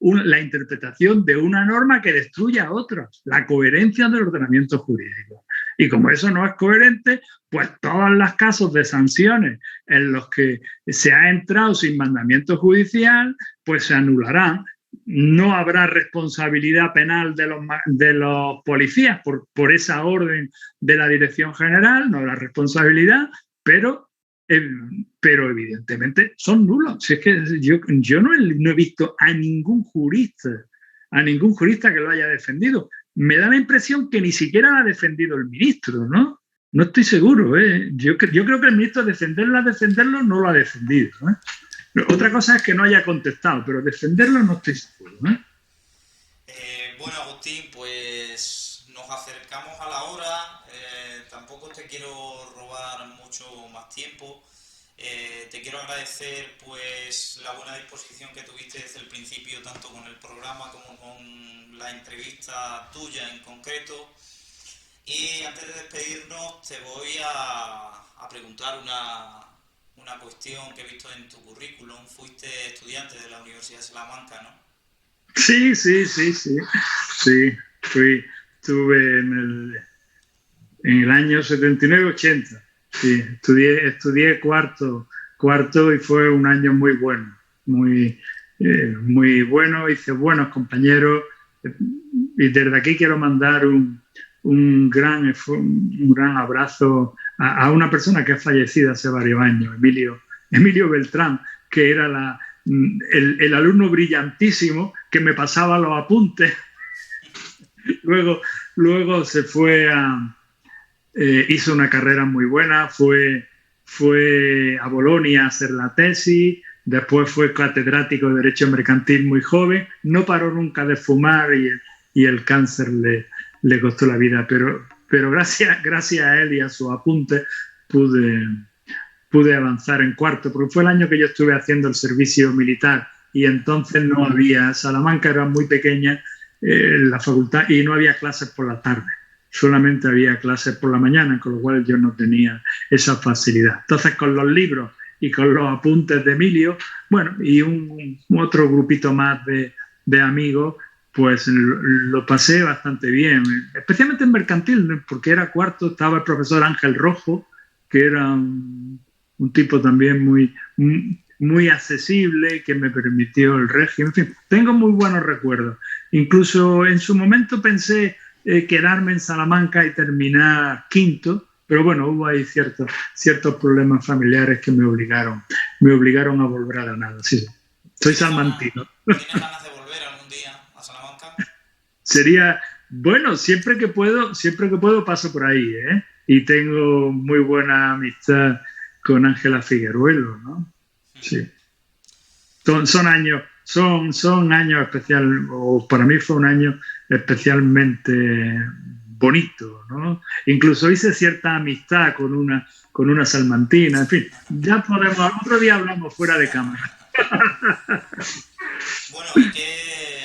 la interpretación de una norma que destruya a otra, la coherencia del ordenamiento jurídico. Y como eso no es coherente, pues todos los casos de sanciones en los que se ha entrado sin mandamiento judicial, pues se anularán. No habrá responsabilidad penal de los policías por esa orden de la Dirección General, no habrá responsabilidad, pero evidentemente son nulos. Si es que yo no he visto a ningún jurista que lo haya defendido. Me da la impresión que ni siquiera lo ha defendido el ministro, ¿no? No estoy seguro, ¿eh? Yo creo que el ministro defenderlo no lo ha defendido, ¿eh? Otra cosa es que no haya contestado, pero defenderlo no estoy seguro, ¿eh? Bueno, Agustín, pues nos acercamos a la hora. Tampoco te quiero robar mucho más tiempo. Te quiero agradecer pues la buena disposición que tuviste desde el principio, tanto con el programa como con la entrevista tuya en concreto. Y antes de despedirnos te voy a preguntar una cuestión que he visto en tu currículum. Fuiste estudiante de la Universidad de Salamanca, ¿no? Sí, sí, sí, sí. Sí, estuve en el año 79-80. Sí, estudié cuarto y fue un año muy bueno, muy bueno, hice buenos compañeros y desde aquí quiero mandar un gran abrazo a una persona que ha fallecido hace varios años, Emilio Beltrán, que era el alumno brillantísimo que me pasaba los apuntes. Luego, luego se fue hizo una carrera muy buena, fue a Bolonia a hacer la tesis, después fue catedrático de Derecho Mercantil muy joven, no paró nunca de fumar y el cáncer le costó la vida, pero gracias a él y a sus apuntes pude avanzar en cuarto, porque fue el año que yo estuve haciendo el servicio militar y entonces no había, Salamanca era muy pequeña, la facultad, y no había clases por la tarde, solamente había clases por la mañana, con lo cual yo no tenía esa facilidad. Entonces con los libros y con los apuntes de Emilio, bueno, y otro grupito más de amigos, pues lo pasé bastante bien, especialmente en mercantil, porque era cuarto, estaba el profesor Ángel Rojo, que era un tipo también muy accesible, que me permitió el régimen. En fin, tengo muy buenos recuerdos. Incluso en su momento pensé quedarme en Salamanca y terminar quinto, pero bueno, hubo ahí ciertos problemas familiares que me obligaron a volver a Granada. Sí, soy salmantino. ¿Tienes ganas de volver algún día a Salamanca? Sería, bueno, siempre que puedo paso por ahí, ¿eh? Y tengo muy buena amistad con Ángela Figueruelo, ¿no? Sí. Son años especiales, o para mí fue un año especialmente bonito, ¿no? Incluso hice cierta amistad con una salmantina, en fin, ya podemos, otro día hablamos fuera de cámara. Bueno, y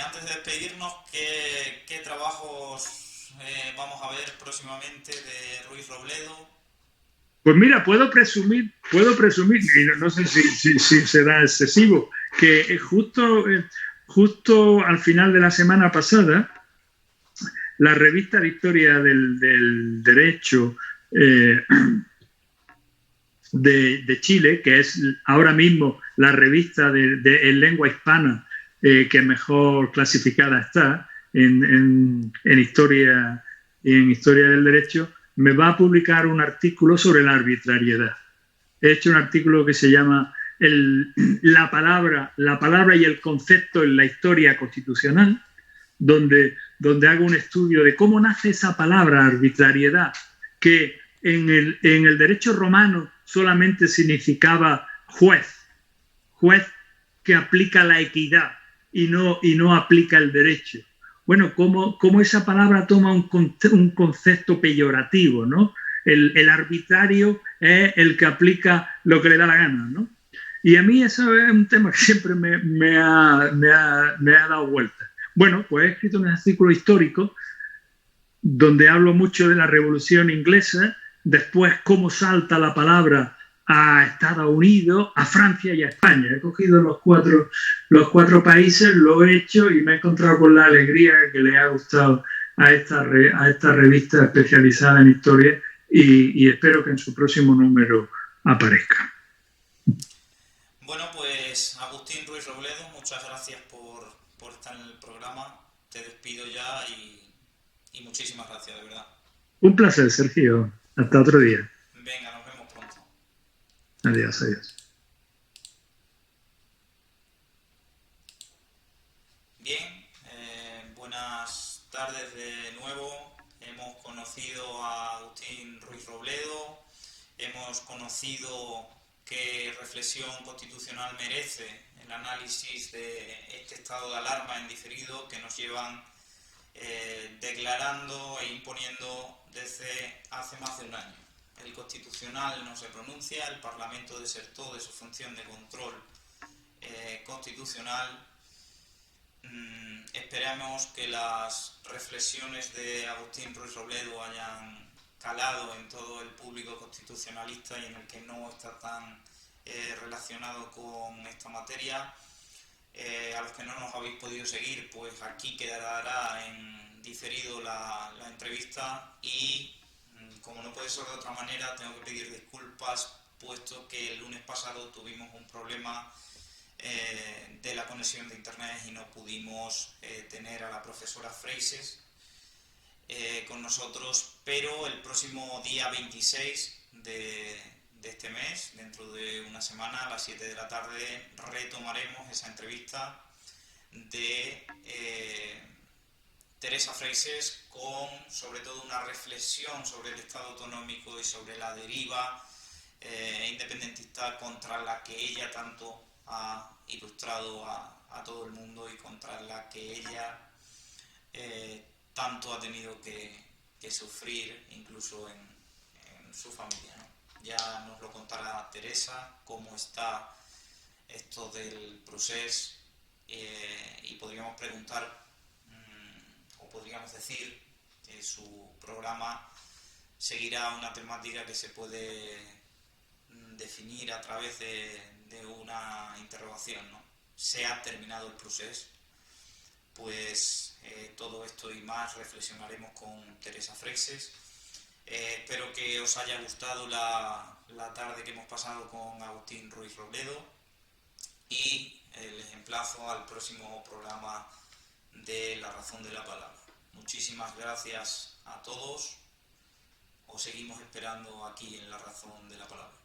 antes de despedirnos, ¿qué trabajos vamos a ver próximamente de Ruiz Robledo? Pues mira, puedo presumir, y no sé si será excesivo, que justo al final de la semana pasada, la revista de Historia del Derecho de Chile, que es ahora mismo la revista en lengua hispana que mejor clasificada está en historia del derecho, me va a publicar un artículo sobre la arbitrariedad. He hecho un artículo que se llama la palabra y el concepto en la historia constitucional, donde hago un estudio de cómo nace esa palabra arbitrariedad, que en el derecho romano solamente significaba juez que aplica la equidad y no aplica el derecho. Bueno, cómo esa palabra toma un concepto peyorativo, ¿no? El arbitrario es el que aplica lo que le da la gana, ¿no? Y a mí eso es un tema que siempre me ha dado vuelta. Bueno, pues he escrito un artículo histórico donde hablo mucho de la Revolución Inglesa, después cómo salta la palabra a Estados Unidos, a Francia y a España. He cogido los cuatro países, lo he hecho y me he encontrado con la alegría que le ha gustado a esta revista especializada en historia y espero que en su próximo número aparezca. Bueno, pues Agustín Ruiz Robledo, muchas gracias por estar en el programa. Te despido ya y muchísimas gracias, de verdad. Un placer, Sergio. Hasta otro día. Venga, nos vemos pronto. Adiós, adiós. Bien, buenas tardes de nuevo. Hemos conocido a Agustín Ruiz Robledo, hemos conocido qué reflexión constitucional merece el análisis de este estado de alarma en diferido que nos llevan declarando e imponiendo desde hace más de un año. el Constitucional no se pronuncia, el Parlamento desertó de su función de control constitucional. Esperamos que las reflexiones de Agustín Ruiz Robledo hayan calado en todo el público constitucionalista y en el que no está tan relacionado con esta materia. A los que no nos habéis podido seguir, pues aquí quedará en diferido la entrevista y, como no puede ser de otra manera, tengo que pedir disculpas, puesto que el lunes pasado tuvimos un problema de la conexión de internet y no pudimos tener a la profesora Freixes con nosotros, pero el próximo día 26 de este mes, dentro de una semana, a las 7 de la tarde, retomaremos esa entrevista de Teresa Freixes con, sobre todo, una reflexión sobre el Estado autonómico y sobre la deriva independentista contra la que ella tanto ha ilustrado a todo el mundo y contra la que ella tanto ha tenido que sufrir, incluso en su familia, ¿no? Ya nos lo contará Teresa, cómo está esto del proceso, y podríamos preguntar, o podríamos decir, que su programa seguirá una temática que se puede definir a través de una interrogación, ¿no? ¿Se ha terminado el proceso? Pues todo esto y más reflexionaremos con Teresa Freixes. Espero que os haya gustado la tarde que hemos pasado con Agustín Ruiz Robledo y les emplazo al próximo programa de La Razón de la Palabra. Muchísimas gracias a todos. Os seguimos esperando aquí en La Razón de la Palabra.